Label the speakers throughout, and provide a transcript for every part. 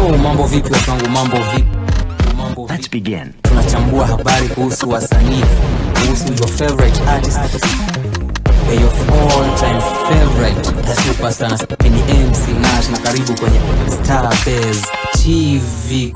Speaker 1: Yo, mambo vipi wangu, mambo vipi?
Speaker 2: Let's begin.
Speaker 1: Tunachambua habari kuhusu wasanii, kuhusu your favorite artist, your all-time favorite superstar ni MC Nash, na karibu kwenye Starbase TV.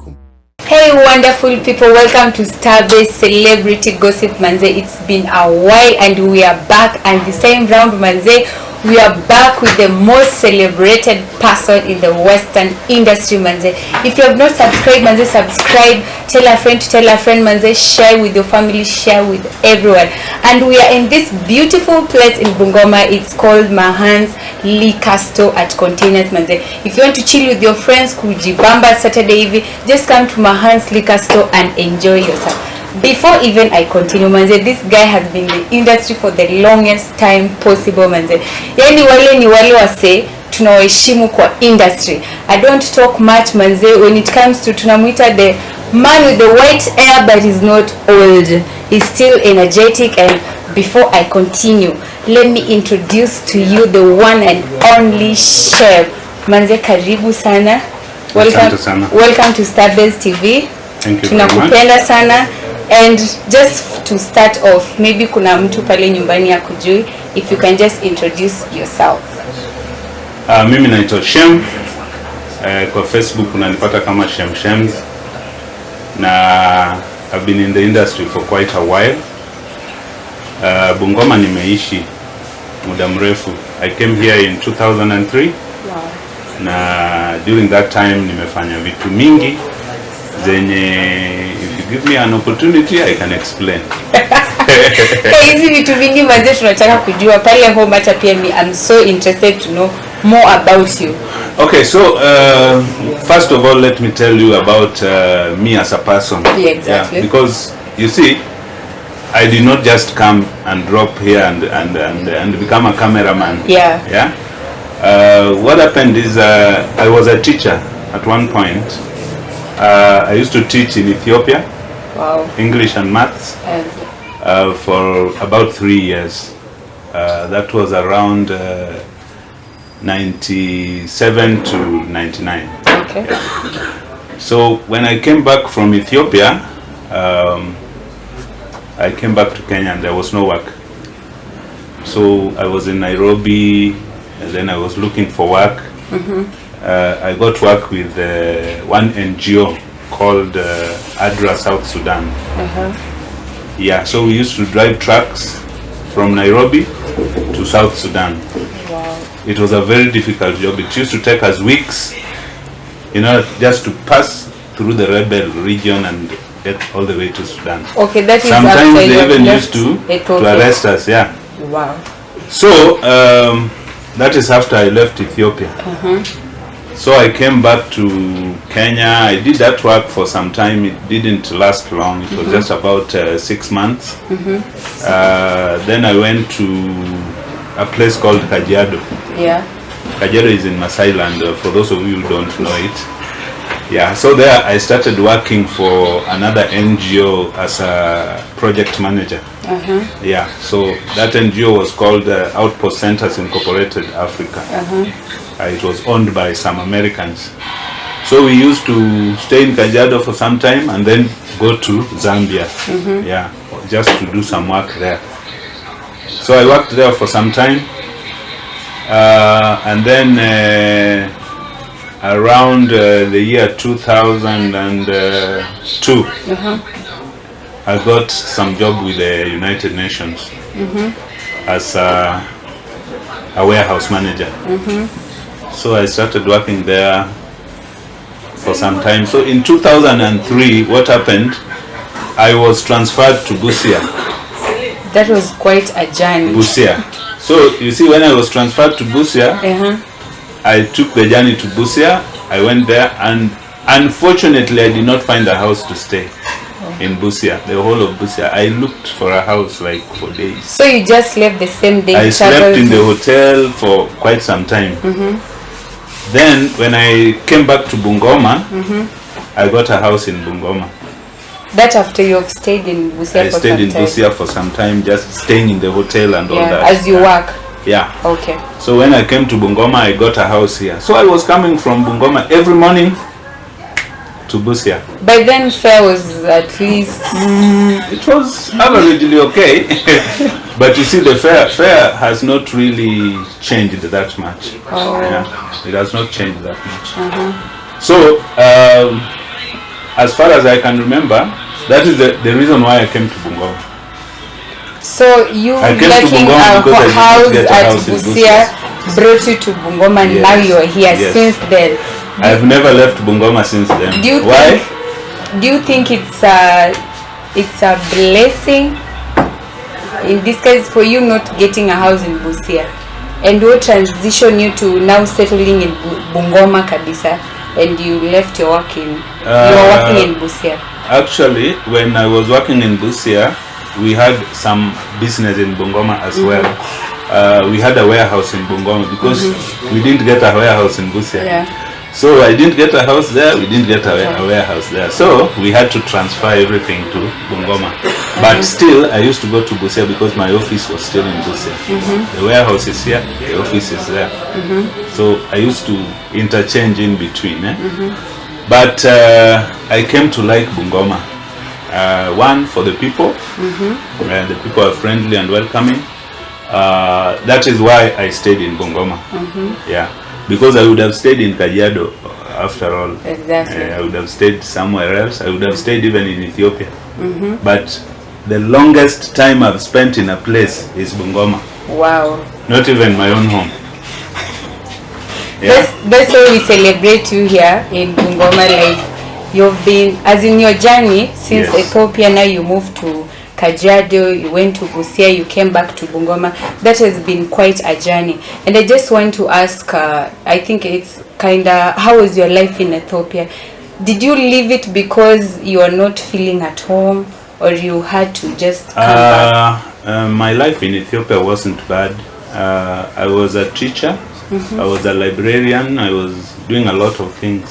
Speaker 3: Hey wonderful people, welcome to Starbase Celebrity Gossip Manzi. It's been a while and we are back, and this time round Manzi, we are back with the most celebrated person in the Western industry Manzi. If you have not subscribed Manzi, subscribe, tell a friend to tell a friend Manzi, share with your family, share with everyone. And we are in this beautiful place in Bungoma. It's called Manzi's Liquor Store at Containers Manzi. If you want to chill with your friends, kujibamba Saturday evening, just come to Manzi's Liquor Store and enjoy yourself. Before even I continue Manze, this guy has been in the industry for the longest time possible Manze. Yani wale ni wale wase tunawaheshimu kwa industry. I don't talk much Manze. When it comes to tunamuita the man with the white hair, but he's not old. He's still energetic. And before I continue, let me introduce to you the one and only chef Manze. Karibu sana. Welcome to Starbase TV.
Speaker 4: Thank you.
Speaker 3: Tunakupenda sana. And just to start off, maybe kuna mtu pale nyumbani ya kujui, if you can just introduce yourself.
Speaker 4: Mimi naitwa Shem. Kwa Facebook unanipata kama Shem Shem. Na I've been in the industry for quite a while. Bungoma nimeishi muda mrefu. I came here in 2003.
Speaker 3: Wow.
Speaker 4: Na during that time nimefanya vitu mingi zenye, if you give me an opportunity I can explain.
Speaker 3: Hizi vitu vingi Manze tunataka kujua pale home, hata pia I'm so interested to know more about you.
Speaker 4: Okay, so first of all let me tell you about me as a person.
Speaker 3: Yeah, exactly.
Speaker 4: Yeah, because you see, I did not just come and drop here and become a cameraman.
Speaker 3: Yeah.
Speaker 4: Yeah. What happened is I was a teacher at one point. I used to teach in Ethiopia.
Speaker 3: Wow. English
Speaker 4: and maths for about 3 years. That was around 97 to 99.
Speaker 3: Okay.
Speaker 4: So when I came back from Ethiopia, I came back to Kenya and there was no work. So I was in Nairobi and then I was looking for work. Mm-hmm. I got work with one NGO called ADRA South Sudan. Yeah, so we used to drive trucks from Nairobi to South Sudan.
Speaker 3: Wow.
Speaker 4: It was a very difficult job. It used to take us weeks, you know, just to pass through the rebel region and get all the way to Sudan.
Speaker 3: Okay, that is
Speaker 4: sometimes they even used to arrest us. Yeah.
Speaker 3: Wow.
Speaker 4: So that is after I left Ethiopia. So I came back to Kenya. I did that work for some time. It didn't last long. It was just about 6 months. Then I went to a place called Kajiado.
Speaker 3: Yeah.
Speaker 4: Kajiado is in Masai land, for those of you who don't know it. Yeah, so there I started working for another NGO as a project manager. Yeah, so that NGO was called Outpost Centers Incorporated Africa. It was owned by some Americans. So we used to stay in Kajiado for some time and then go to Zambia. Yeah, just to do some work there. So I worked there for some time. And then around the year 2002, I got some job with the United Nations as a warehouse manager. So I started working there for some time. So in 2003, what happened? I was transferred to Busia.
Speaker 3: That was quite a journey.
Speaker 4: Busia. So you see, when I was transferred to Busia, I took the journey to Busia. I went there, and unfortunately, I did not find a house to stay in Busia, the whole of Busia. I looked for a house like for days.
Speaker 3: So you just left the same day?
Speaker 4: I slept in the hotel for quite some time. Then when I came back to Bungoma, I got a house in Bungoma.
Speaker 3: That after you have stayed in Busia
Speaker 4: I stayed in Busia for some time, just staying in the hotel and all that.
Speaker 3: As you work?
Speaker 4: Yeah.
Speaker 3: Okay.
Speaker 4: So when I came to Bungoma, I got a house here. So I was coming from Bungoma every morning to Busia.
Speaker 3: By then fare was at least...
Speaker 4: It was averagely okay. But you see, the fare has not really changed that much.
Speaker 3: Oh.
Speaker 4: Yeah, it has not changed that much. So, as far as I can remember, that is the reason why I came to Bungoma.
Speaker 3: So you
Speaker 4: I came to
Speaker 3: looking
Speaker 4: Bungoma
Speaker 3: a
Speaker 4: because I
Speaker 3: house
Speaker 4: didn't get a
Speaker 3: at
Speaker 4: house in
Speaker 3: Busia brought you to Bungoma, and
Speaker 4: Yes.
Speaker 3: now you are here
Speaker 4: Yes.
Speaker 3: since then.
Speaker 4: I've never left Bungoma since then.
Speaker 3: Do you
Speaker 4: Why?
Speaker 3: Do you think it's a blessing in this case for you not getting a house in Busia, and what transition you to now settling in Bungoma kabisa, and you left your work in you were working in Busia?
Speaker 4: Actually, when I was working in Busia, we had some business in Bungoma as well. We had a warehouse in Bungoma because we didn't get a warehouse in Busia.
Speaker 3: Yeah.
Speaker 4: So I didn't get a house there, we didn't get a warehouse there. So we had to transfer everything to Bungoma. But still, I used to go to Busia because my office was still in Busia. The warehouse is here, the office is there. So I used to interchange in between. But I came to like Bungoma. One, for the people. The people are friendly and welcoming. That is why I stayed in Bungoma. Yeah. Because I would have stayed in Kajiado after all.
Speaker 3: Exactly.
Speaker 4: I would have stayed somewhere else. I would have stayed even in Ethiopia. But the longest time I've spent in a place is Bungoma.
Speaker 3: Wow.
Speaker 4: Not even my own home. Yeah.
Speaker 3: That's why we celebrate you here in Bungoma. Like you've been, as in your journey since
Speaker 4: Yes.
Speaker 3: Ethiopia, now you moved to Kajiado, you went to Busia, you came back to Bungoma. That has been quite a journey. And I just want to ask, I think it's how was your life in Ethiopia? Did you leave it because you are not feeling at home, or you had to just come back?
Speaker 4: My life in Ethiopia wasn't bad. I was a teacher, I was a librarian, I was doing a lot of things.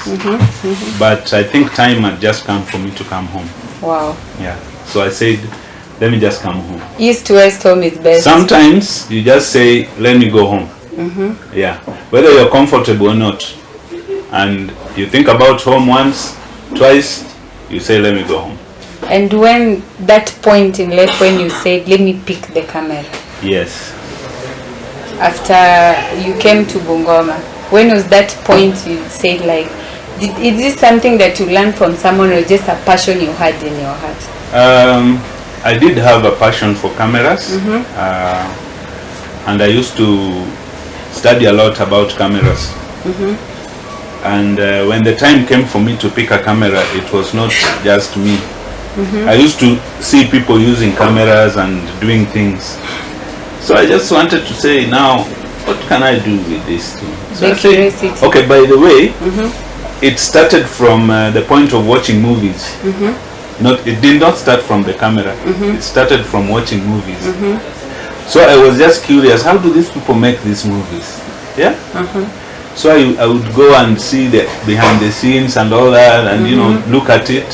Speaker 4: But I think time had just come for me to come home.
Speaker 3: Wow.
Speaker 4: Yeah. So I said, let me just come home.
Speaker 3: East to West home is best.
Speaker 4: Sometimes you just say, let me go home. Yeah. Whether you're comfortable or not. And you think about home once, twice, you say, let me go home.
Speaker 3: And when that point in life when you said, let me pick the camera?
Speaker 4: Yes.
Speaker 3: After you came to Bungoma, when was that point you said, like, is this something that you learned from someone, or just a passion you had in your heart?
Speaker 4: I did have a passion for cameras, and I used to study a lot about cameras. And when the time came for me to pick a camera, it was not just me. I used to see people using cameras and doing things. So I just wanted to say, now, what can I do with this thing? So I said, okay, by the way, it started from the point of watching movies. It did not start from the camera. It started from watching movies. So I was just curious, how do these people make these movies? Yeah. So I would go and see the behind the scenes and all that, and look at it,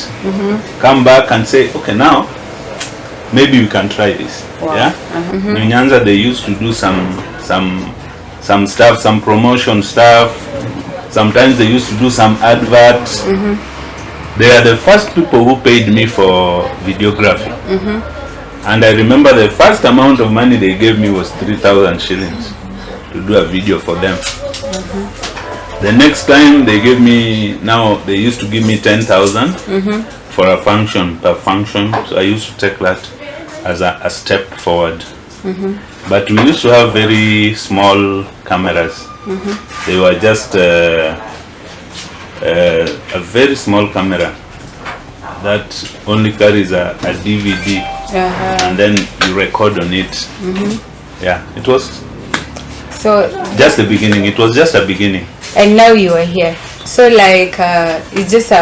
Speaker 4: come back and say, okay, now maybe we can try this.
Speaker 3: Wow.
Speaker 4: Yeah. In Nyanza they used to do some stuff, some promotion stuff. Sometimes they used to do some adverts. They are the first people who paid me for videography. And I remember the first amount of money they gave me was 3,000 shillings to do a video for them. The next time they gave me, now they used to give me 10,000 for a function, per function. So I used to take that as a step forward. But we used to have very small cameras. They were just a very small camera that only carries a DVD, and then you record on it. Yeah, it was just the beginning. It was just a beginning.
Speaker 3: And now you are here. So like, it's just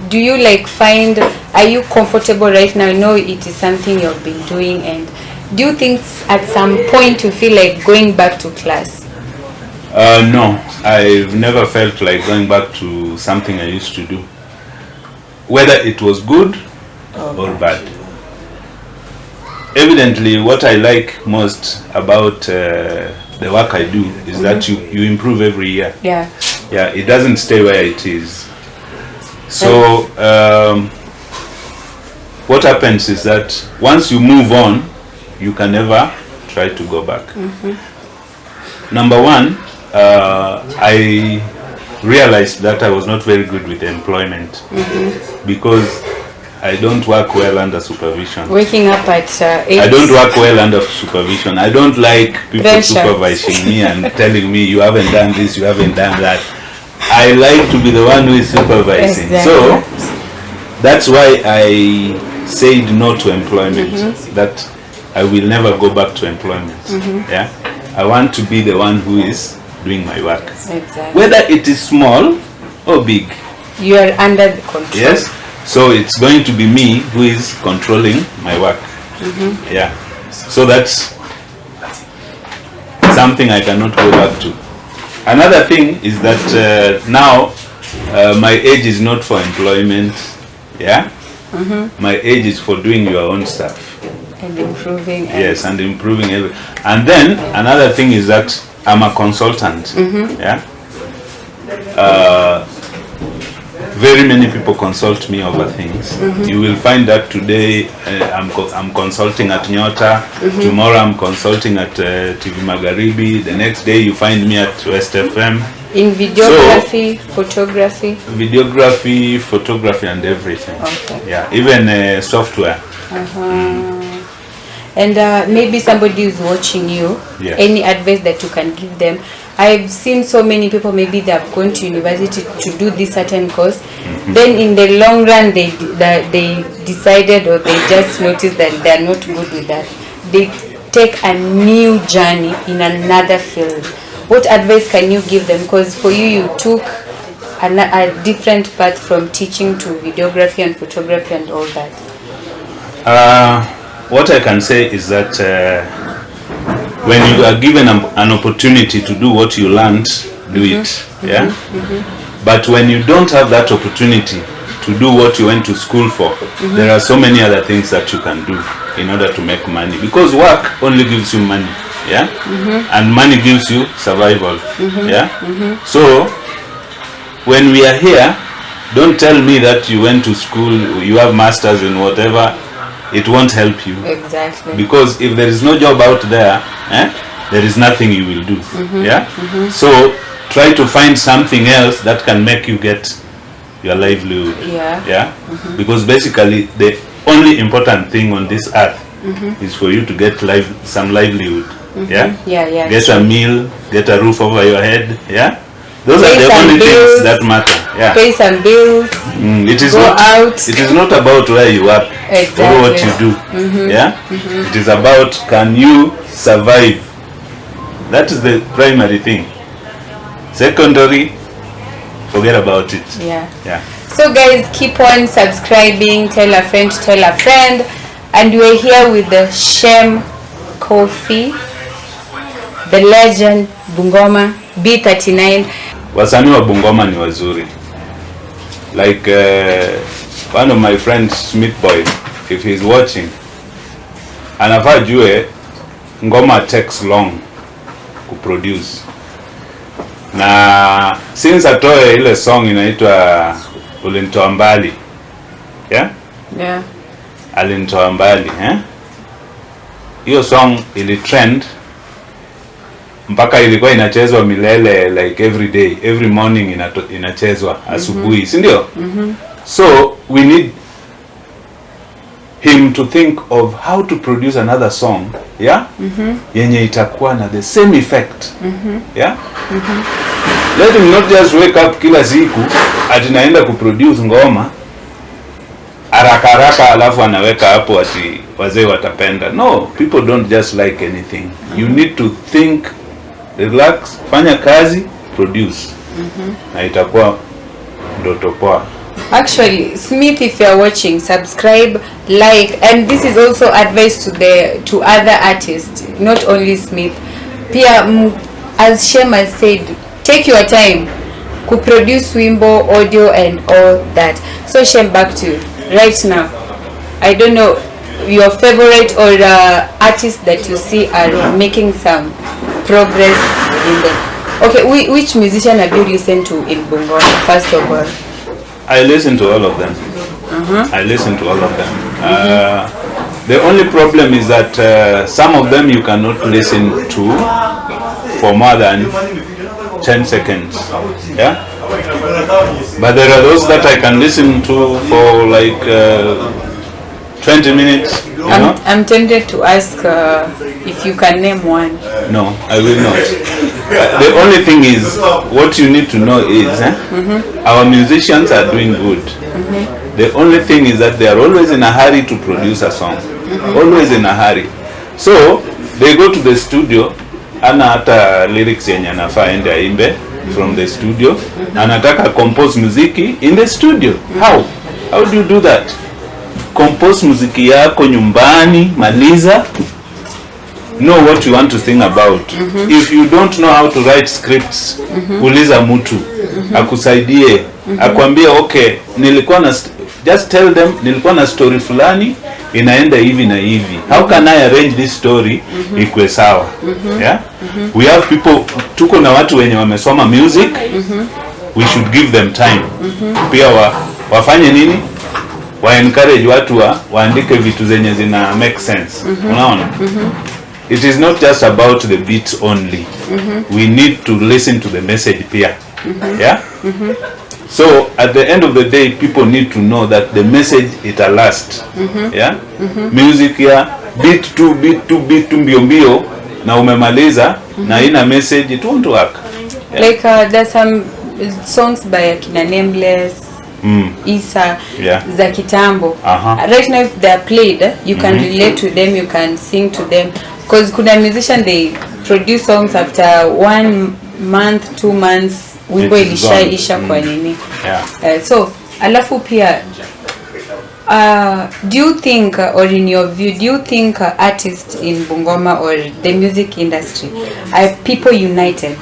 Speaker 3: do you like find, are you comfortable right now? I know it is something you've been doing, and do you think at some point you feel like going back to class?
Speaker 4: No, I've never felt like going back to something I used to do, whether it was good or bad. Evidently, what I like most about the work I do is that you improve every year.
Speaker 3: Yeah.
Speaker 4: Yeah, it doesn't stay where it is. So what happens is that once you move on, you can never try to go back. Number one, I realized that I was not very good with employment because I don't work well under supervision.
Speaker 3: Waking up at 8.
Speaker 4: I don't work well under supervision. I don't like people
Speaker 3: Pressure.
Speaker 4: supervising me and telling me you haven't done this, you haven't done that. I like to be the one who is supervising.
Speaker 3: Exactly.
Speaker 4: So that's why I said no to employment. That I will never go back to employment. Yeah, I want to be the one who is doing my work.
Speaker 3: Exactly.
Speaker 4: Whether it is small or big.
Speaker 3: You are under the control.
Speaker 4: Yes. So it's going to be me who is controlling my work. Yeah. So that's something I cannot go back to. Another thing is that now my age is not for employment. Yeah. My age is for doing your own stuff.
Speaker 3: And improving.
Speaker 4: Yes, and improving everything. And then another thing is that I'm a consultant. Yeah. Very many people consult me over things. You will find that today I'm consulting at Nyota. Tomorrow I'm consulting at TV Magharibi. The next day you find me at West FM.
Speaker 3: In videography, photography.
Speaker 4: Videography, photography, and everything.
Speaker 3: Okay.
Speaker 4: Yeah, even software.
Speaker 3: And maybe somebody is watching you.
Speaker 4: Yes.
Speaker 3: Any advice that you can give them? I've seen so many people, maybe they have gone to university to do this certain course. Then in the long run, they decided, or they just noticed that they are not good with that. They take a new journey in another field. What advice can you give them? Because for you took a different path from teaching to videography and photography and all that.
Speaker 4: What I can say is that when you are given an opportunity to do what you learned, do it. Yeah. But when you don't have that opportunity to do what you went to school for, there are so many other things that you can do in order to make money. Because work only gives you money. Yeah. And money gives you survival. Yeah. So when we are here, don't tell me that you went to school, you have masters in whatever. It won't help you.
Speaker 3: Exactly.
Speaker 4: Because if there is no job out there, there is nothing you will do. Yeah. So try to find something else that can make you get your livelihood.
Speaker 3: Yeah.
Speaker 4: Yeah. Because basically the only important thing on this earth is for you to get some livelihood. Yeah.
Speaker 3: Yeah.
Speaker 4: Get a meal, get a roof over your head. Yeah. Those
Speaker 3: Pay
Speaker 4: are the
Speaker 3: some
Speaker 4: only
Speaker 3: bills,
Speaker 4: things that matter. Yeah.
Speaker 3: Pay some bills.
Speaker 4: It is
Speaker 3: Go
Speaker 4: not
Speaker 3: out.
Speaker 4: It is not about where you work or what you do. Yeah. It is about, can you survive? That is the primary thing. Secondary, forget about it.
Speaker 3: Yeah.
Speaker 4: Yeah.
Speaker 3: So guys, keep on subscribing. Tell a friend to tell a friend. And we're here with the SHEM coffee, the legend Bungoma B39.
Speaker 4: Wasanii wa Bungoma ni wazuri. Like one of my friends, Smith Boy, if he's watching, anafaa jue ngoma takes long to produce. Na since atoe ile song inaitwa Ulinitoa Mbali. Yeah?
Speaker 3: Yeah.
Speaker 4: Alinitoa Mbali, hiyo song ili trend mpaka ilikuwa inachezwa milele, like every day, every morning inachezwa asubuhi, si ndio? So we need him to think of how to produce another song, yeah, yenye itakuwa na the same effect. Yeah. Let him not just wake up kila siku ati naenda kuproduce ngoma haraka alafu anaweka hapo ati wazee watapenda. No, people don't just like anything. You need to think, relax, fanya kazi, produce. Na itakuwa ndoto poa.
Speaker 3: Actually, Smith, if you are watching, subscribe, like, and this is also advice to other artists, not only Smith. Pia, as Shem has said, take your time to produce wimbo, audio, and all that. So Shem, back to you right now. I don't know your favorite or artist that you see are making some progress in the. Okay, which musician have you listened to in Bungoma, first of all?
Speaker 4: I listen to all of them. I listen to all of them. The only problem is that some of them you cannot listen to for more than 10 seconds. Yeah? But there are those that I can listen to for like 20 minutes. You know?
Speaker 3: I'm tempted to ask if you can name one.
Speaker 4: No, I will not. The only thing is, what you need to know is, our musicians are doing good. The only thing is that they are always in a hurry to produce a song. Always in a hurry. So, they go to the studio, ana hata lyrics yenye anafaa ende aimbe from the studio, anataka compose muziki in the studio. How? How do you do that? Compose muziki yako nyumbani, maliza, know what you want to sing about. If you don't know how to write scripts, uliza mtu akusaidie, akwambie okay, nilikuwa na just tell them nilikuwa na story fulani inaenda hivi na hivi. How can I arrange this story ikwe sawa? Yeah? We have people, tuko na watu wenye wamesoma music. We should give them time. Pia wafanye nini? Wa encourage watu waandike vitu zenye zina make sense. Unaona? It is not just about the beat only. We need to listen to the message pia. Yeah? So at the end of the day, people need to know that the message it a last. Yeah? Music here, beat to mbio mbio na umemaliza na ina message, it won't work.
Speaker 3: Yeah? Like there's some songs by Akina Nameless, Isa, za kitambo. Right now if they are played, you can relate to them, you can sing to them. Because kuna musician, they produce songs after 1 month, 2 months, wimbo ilishaisha kwa nini. So alafu pia do you think or in your view, do you think artists in Bungoma or the music industry are people united?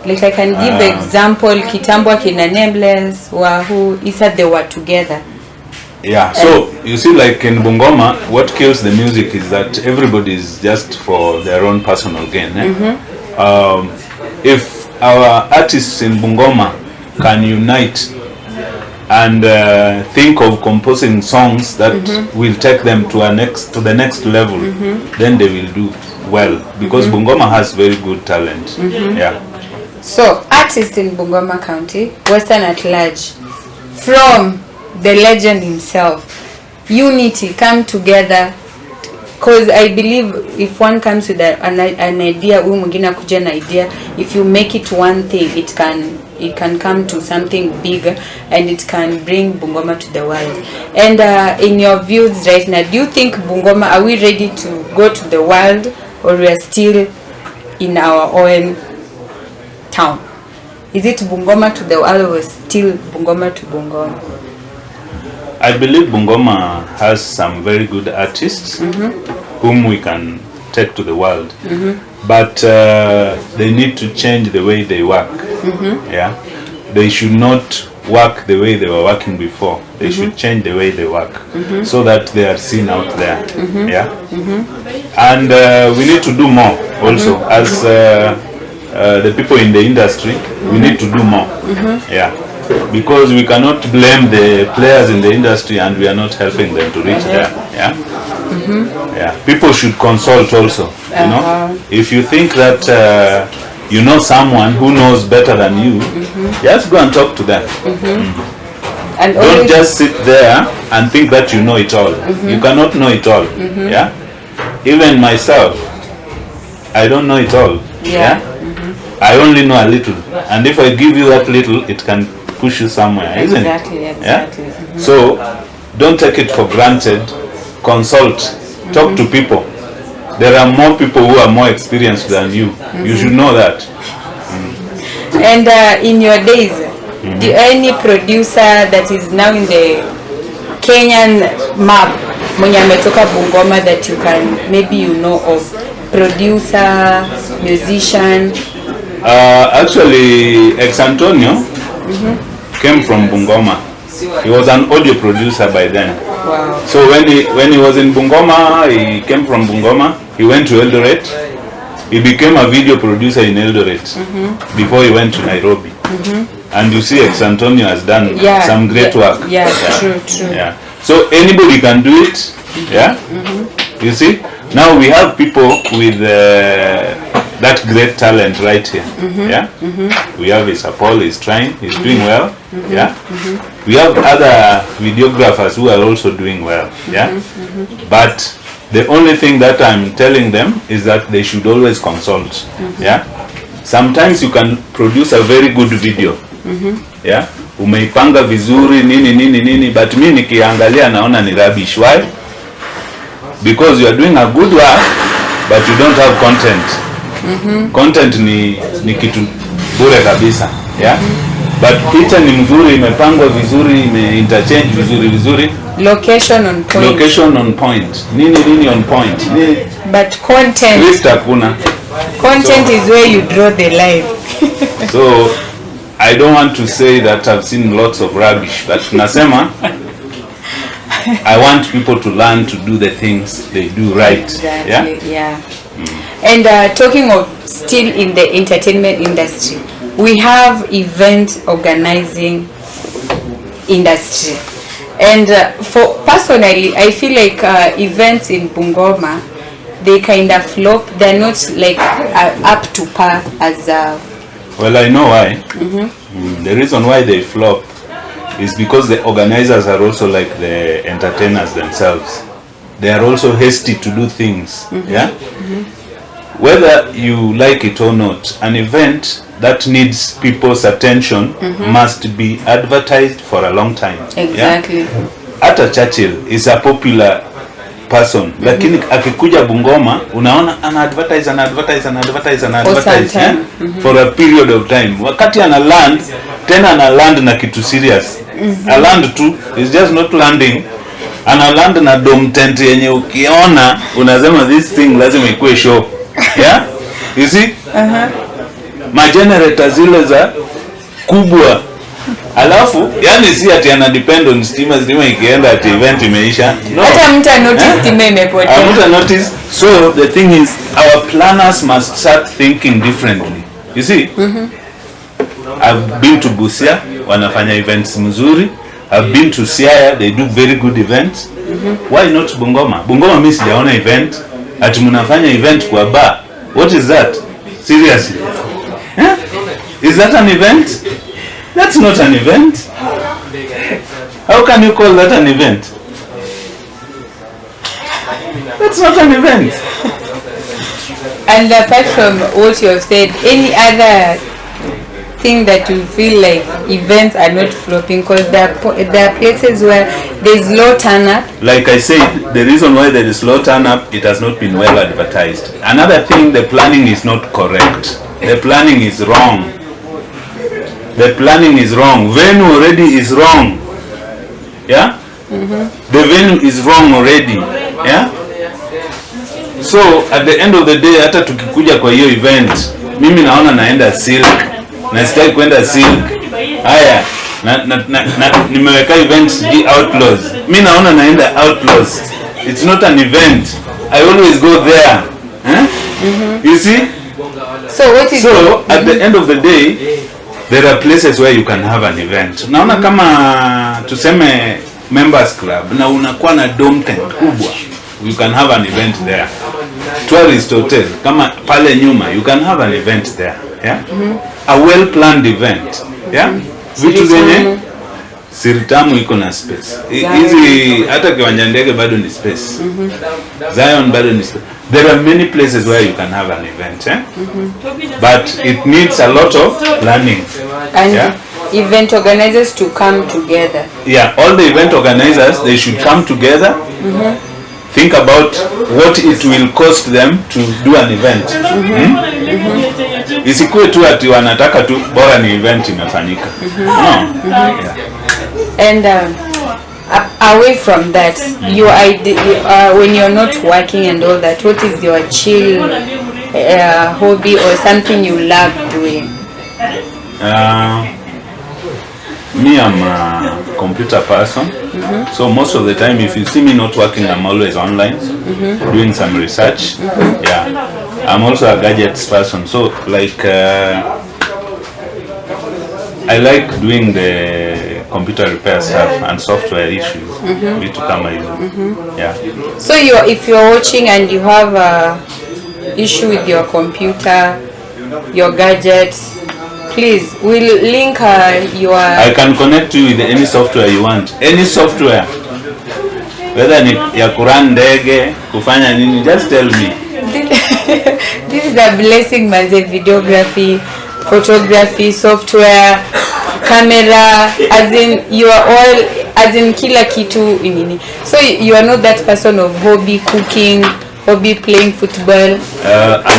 Speaker 3: Like I can give example, kitambo Akina Nameless, Wahu, Isa, they were together.
Speaker 4: Yeah, so you see, like in Bungoma, what kills the music is that everybody is just for their own personal gain. If our artists in Bungoma can unite and think of composing songs that will take them to the next level, then they will do well, because Bungoma has very good talent. Yeah.
Speaker 3: So artists in Bungoma County, Western at large, from the legend himself, unity, come together, because I believe if one comes with an idea, kuja na idea, if you make it one thing, it can come to something bigger, and it can bring Bungoma to the world. And in your views right now, do you think Bungoma, are we ready to go to the world, or we are still in our own town? Is it Bungoma to the world, or still Bungoma to Bungoma?
Speaker 4: I believe Bungoma has some very good artists whom we can take to the world, but they need to change the way they work. Yeah, they should not work the way they were working before. They should change the way they work, so that they are seen out there. Yeah, and we need to do more also as the people in the industry. We need to do more. Yeah. Because we cannot blame the players in the industry and we are not helping them to reach there. Yeah. Yeah. People should consult also. You know, if you think that you know someone who knows better than you, just go and talk to them. And don't just sit there and think that you know it all. You cannot know it all. Yeah. Even myself, I don't know it all. Yeah. I only know a little, and if I give you that little, it can push you somewhere, isn't it?
Speaker 3: Exactly.
Speaker 4: Yeah? So don't take it for granted. Consult, talk to people. There are more people who are more experienced than you. You should know that.
Speaker 3: And in your days, do any producer that is now in the Kenyan map, mwenye ametoka Bungoma, that you can maybe you know of, producer, musician?
Speaker 4: Actually, Ex Antonio came from Bungoma. He was an audio producer by then.
Speaker 3: Wow.
Speaker 4: So when he was in Bungoma, he came from Bungoma. He went to Eldoret. He became a video producer in Eldoret before he went to Nairobi. And you see Ex Antonio has done some great work.
Speaker 3: Yeah, true.
Speaker 4: Yeah. So anybody can do it. Yeah. You see? Now we have people with that great talent right here. Yeah. We have Paul is trying, he's doing well. Yeah. We have other videographers who are also doing well. Yeah. But the only thing that I'm telling them is that they should always consult. Yeah. Sometimes you can produce a very good video. Yeah. Umeipanga vizuri nini but mimi nikiangalia naona ni rubbish. Why? Because you are doing a good work but you don't have content. Content ni kitu bure kabisa. Yeah. But picha ni mzuri, imepangwa vizuri, interchange vizuri.
Speaker 3: Location on point. Nini on point. But content. Content is where you draw the line.
Speaker 4: So I don't want to say that I've seen lots of rubbish, but nasema I want people to learn to do the things they do right.
Speaker 3: Exactly, yeah. And talking of still in the entertainment industry, we have event organizing industry. And for personally, I feel like events in Bungoma, they kind of flop. They're not like up to par as
Speaker 4: well, I know why. The reason why they flop is because the organizers are also like the entertainers themselves. They are also hasty to do things. Yeah. Whether you like it or not, an event that needs people's attention must be advertised for a long time.
Speaker 3: Exactly.
Speaker 4: Yeah? Ata Churchill is a popular person, lakini akikuja Bungoma unaona ana advertise for a period of time. Wakati ana land tena ana land na kitu serious. A land tu is just not landing. Ana land na dome tent yenye ukiona unasema this thing lazima ikuwe show. Yeah? You see? Ma generator zile za kubwa. Alafu yani si ati ana depend on stima ikienda ati event imeisha. No.
Speaker 3: Hata mtu notice stima imepotea.
Speaker 4: Mtu notice. So the thing is our planners must start thinking differently. You see? I've been to Busia, wanafanya events mzuri. I've been to Siaya, they do very good events. Why not Bungoma? Bungoma mimi sijaona event. Ati mnafanya event kwa bar. What is that? Seriously? Is that an event? That's not an event. How can you call that an event? That's not an event.
Speaker 3: And apart from what you have said, any other thing that you feel like events are not flopping? Because there are places where there is low turn up.
Speaker 4: Like I said, the reason why there is low turn up, it has not been well advertised. Another thing, the planning is not correct. The planning is wrong. The planning is wrong. Venue already is wrong. Yeah? The venue is wrong already. Yeah? So at the end of the day, hata tukikuja kwa hiyo event, mimi naona naenda silk, na sitaki kwenda silk. Haya, nimeweka events di outlaws. Mimi naona naenda outlaws. It's not an event. I always go there. You see?
Speaker 3: So what is
Speaker 4: at the end of the day, there are places where you can have an event. Naona kama tuseme members club na unakuwa na dome tent kubwa, you can have an event there. Tourist hotel kama pale nyuma, you can have an event there. Yeah? A well planned event. Yeah? Vitu zenye Siritamu iko na space. Hizi hata kiwanja ndege bado ni space. Zion bado ni space. There are many places where you can have an event, but it needs a lot of planning.
Speaker 3: And event organizers to come together.
Speaker 4: Yeah, all the event organizers, they should come together, think about what it will cost them to do an event. Isikuwe tu ati wanataka tu bora ni event imefanyika.
Speaker 3: And away from that, when you're not working and all that, what is your chill hobby or something you love doing?
Speaker 4: Me, I'm a computer person, so most of the time if you see me not working, I'm always online, doing some research. Yeah, I'm also a gadgets person, so like I like doing the computer repair stuff and software issues. Vitu kama hizo. Yeah.
Speaker 3: So if you're watching and you have a issue with your computer, your gadgets, please, we'll link your...
Speaker 4: I can connect you with any software you want. Any software. Whether ni ya kuran ndege, kufanya nini, just tell me.
Speaker 3: This is a blessing, Manzi. Videography, photography, software, camera, as in you are all, as in kila kitu nini. So you are not that person of hobby cooking, hobby playing football.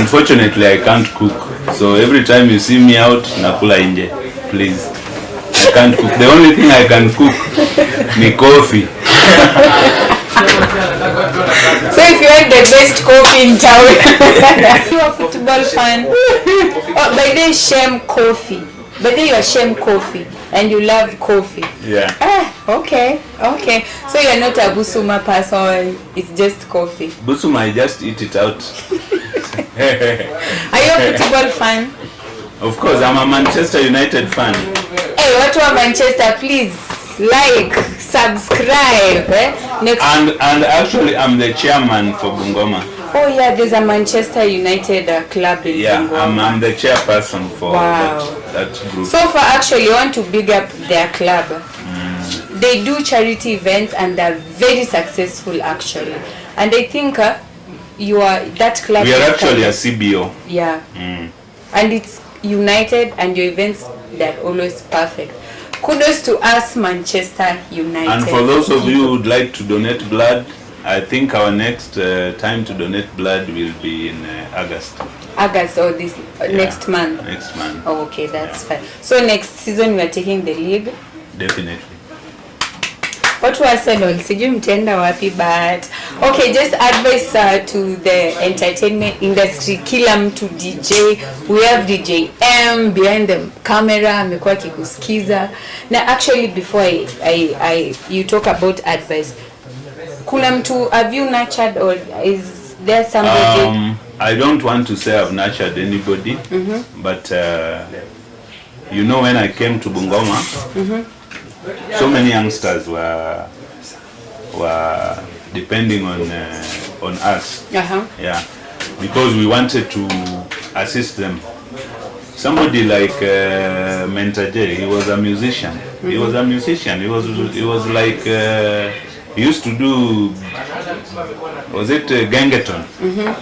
Speaker 4: Unfortunately, I can't cook. So every time you see me out, nakula inje. Please. I can't cook. The only thing I can cook ni coffee.
Speaker 3: So if you want the best coffee in town, you are a football fan. Oh, by the SHEM coffee. But then you are SHEM coffee and you love coffee.
Speaker 4: Yeah.
Speaker 3: Okay. So you are not a Busuma person. It's just coffee.
Speaker 4: Busuma, I just eat it out.
Speaker 3: Are you a football fan?
Speaker 4: Of course, I'm a Manchester United fan.
Speaker 3: Hey, what about Manchester? Please like, subscribe. Next.
Speaker 4: And actually, I'm the chairman for Bungoma.
Speaker 3: Oh yeah, there's a Manchester United club in Bungoma.
Speaker 4: Yeah, I'm the chairperson for that group.
Speaker 3: So far, actually, I want to big up their club. They do charity events and they're very successful actually. And I think you are that club.
Speaker 4: We are actually a CBO.
Speaker 3: Yeah. And it's united and your events, they're always perfect. Kudos to us, Manchester United.
Speaker 4: And for those of you who would like to donate blood, I think our next time to donate blood will be in August.
Speaker 3: August or this next month?
Speaker 4: Next month.
Speaker 3: Oh, okay, that's fine. So next season we are taking the league?
Speaker 4: Definitely.
Speaker 3: What was Arsenal? Sijui mtenda wapi, but okay, just advice to the entertainment industry. Kila mtu DJ, we have DJ M behind the camera, amekuwa kikusikiza. Now actually before you talk about advice, kuna mtu, have you nurtured or is there somebody?
Speaker 4: I don't want to say I've nurtured anybody, but you know, when I came to Bungoma, so many youngsters were depending on us. Yeah, because we wanted to assist them. Somebody like Mentor J, he was a musician. He was a musician. He was like he used to do, was it Gangeton?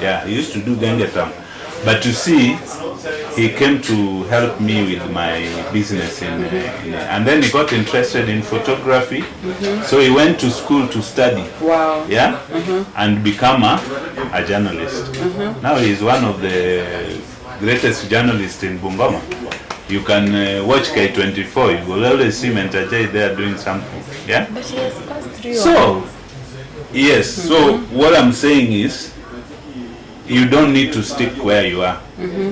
Speaker 4: Yeah, he used to do Gangeton. But you see, he came to help me with my business and then he got interested in photography. So he went to school to study.
Speaker 3: Wow.
Speaker 4: Yeah, and become a journalist. Now he is one of the greatest journalists in Bungoma. You can watch K24. You will always see Mentor J there doing something. Yeah.
Speaker 3: But he has passed through.
Speaker 4: So yes. So what I'm saying is, you don't need to stick where you are.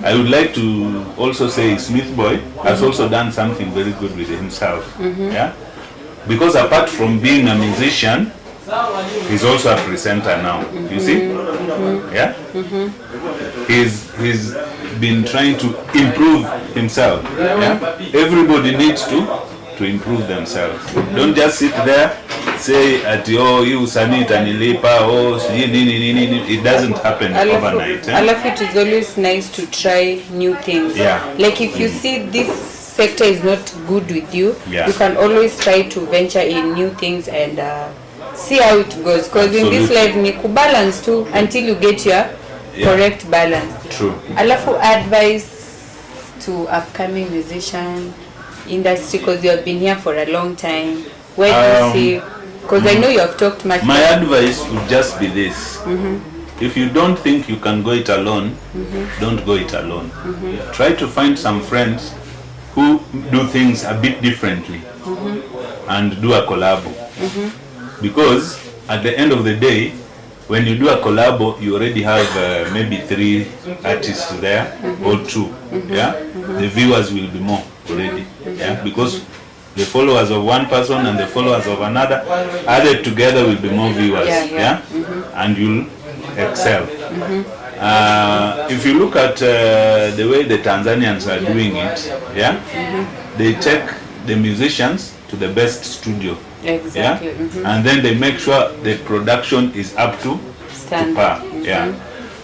Speaker 4: I would like to also say Smith Boy has also done something very good with himself. Yeah, because apart from being a musician, he's also a presenter now. You see, yeah, he's been trying to improve himself. Yeah, everybody needs to improve themselves. Don't just sit there say at you usani tanilipa nini. It doesn't happen overnight.
Speaker 3: I love it. Is always nice to try new things.
Speaker 4: Yeah.
Speaker 3: Like if you see this sector is not good with you,
Speaker 4: yeah,
Speaker 3: you can always try to venture in new things and see how it goes. Because in this life, ni kubalance too until you get your correct balance.
Speaker 4: True.
Speaker 3: I love to advise to upcoming musician industry, because you have been here for a long time. Where do you see? Because I know you have talked much.
Speaker 4: My advice would just be this: if you don't think you can go it alone, don't go it alone. Try to find some friends who do things a bit differently and do a collabo. Because at the end of the day, when you do a collabo, you already have maybe 3 artists there or 2. Yeah, the viewers will be more already. Yeah, because the followers of one person and the followers of another added together will be more viewers. Yeah. And you'll excel. If you look at the way the Tanzanians are doing it, yeah, they take the musicians to the best studio.
Speaker 3: Exactly.
Speaker 4: Yeah? And then they make sure the production is up to par. Yeah.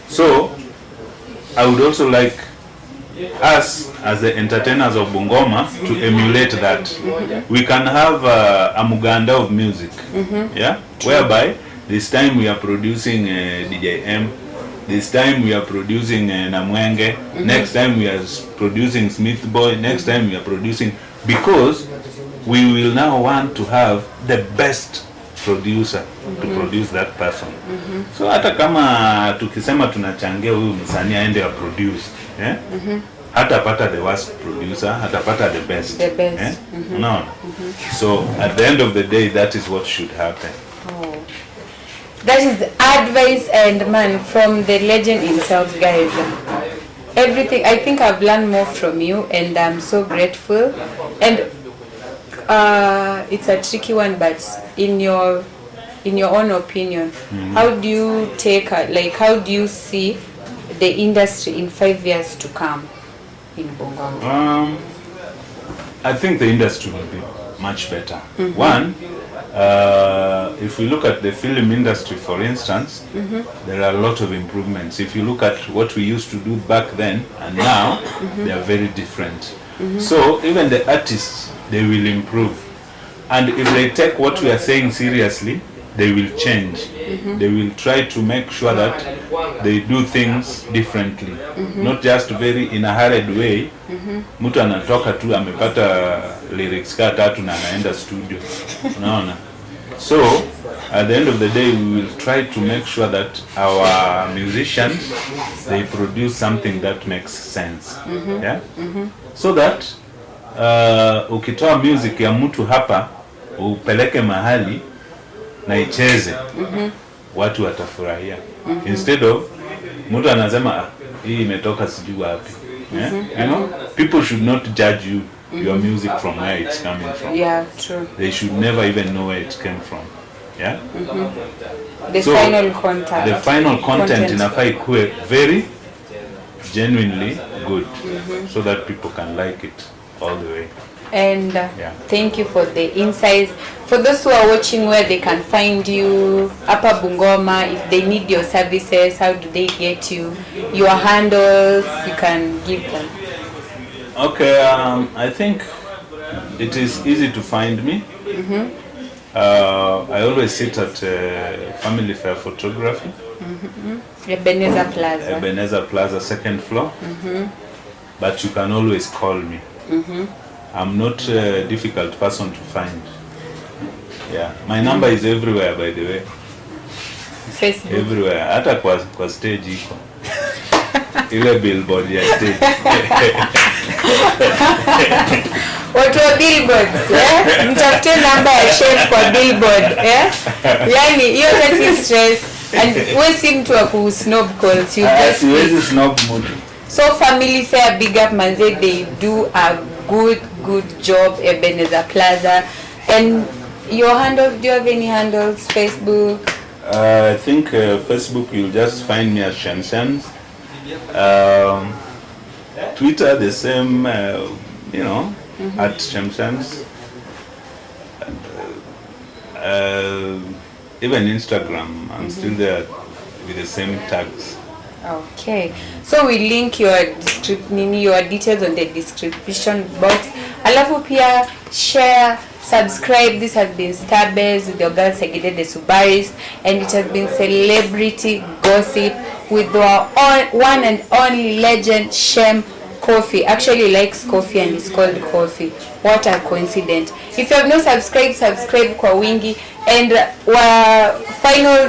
Speaker 4: So I would also like us as the entertainers of Bungoma to emulate that. We can have a Muganda of music, yeah, whereby this time we are producing DJ M, this time we are producing Namwenge, next time we are producing Smith Boy, next time we are producing, because we will now want to have the best producer to produce that person. So hata kama tukisema tunachangia huyu msanii aende wa produce, hatapata the worst producer, hatapata the best. No. So at the end of the day, that is what should happen.
Speaker 3: That is advice, and man, from the legend himself, guys. Everything, I think I've learned more from you, and I'm so grateful. And it's a tricky one, but in your own opinion, how do you how do you see the industry in 5 years to come in Bungoma?
Speaker 4: I think the industry will be much better. One, if we look at the film industry, for instance, there are a lot of improvements. If you look at what we used to do back then and now, they are very different. So even the artists, they will improve. And if they take what we are saying seriously, they will change. They will try to make sure that they do things differently, not just very in a hurried way. Mtu anatoka tu amepata lyrics ka tatu na anaenda studio. Unaona? So at the end of the day, we will try to make sure that our musicians, they produce something that makes sense. Yeah? So that ukitoa music ya mtu hapa upeleke mahali na icheze, watu watafurahia. Instead of mtu anasema hii imetoka sijui wapi. You know, people should not judge your music from where it's coming from.
Speaker 3: Yeah, true.
Speaker 4: They should never even know where it came from. Yeah.
Speaker 3: The
Speaker 4: so
Speaker 3: final content.
Speaker 4: The final content inafaa ikuwe very genuinely good, so that people can like it all the way.
Speaker 3: And thank you for the insights. For those who are watching, where they can find you, Upper Bungoma, if they need your services, how do they get you? Your handles, you can give them.
Speaker 4: Okay, I think it is easy to find me. I always sit at Family Fair Photography.
Speaker 3: Ebenezer Plaza.
Speaker 4: Ebenezer Plaza, second floor. But you can always call me. I'm not a difficult person to find. Yeah, my number is everywhere, by the way.
Speaker 3: Facebook.
Speaker 4: Everywhere. Hata kwa stage iko. Ile billboard ya stage.
Speaker 3: Watu wa billboards, mtafute namba ya SHEM kwa billboard, yani hiyo kasi stress, and we seem to have snob calls you just
Speaker 4: snob mood.
Speaker 3: So Family Fair, big up Manzi, they do a good job. Ebenezer Plaza. And your handles, do you have any handles? Facebook?
Speaker 4: I think Facebook, you'll just find me as SHEM SHEM. Twitter, the same, at SHEM SHEM. Even Instagram, I'm still there with the same tags.
Speaker 3: Okay, so we link your details on the description box. Alafu pia share, subscribe. This has been Starbase with your girl Segede the Subaris, and it has been Celebrity Gossip with our one and only legend SHEM Coffee. Actually likes coffee and it's called coffee. What a coincidence. If you have not subscribe kwa wingi. And final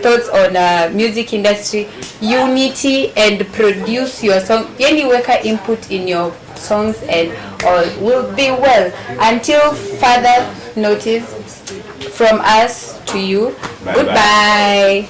Speaker 3: thoughts on music industry, unity, and produce your song. Yani weka input in your songs and all will be well. Until further notice from us to you. Goodbye.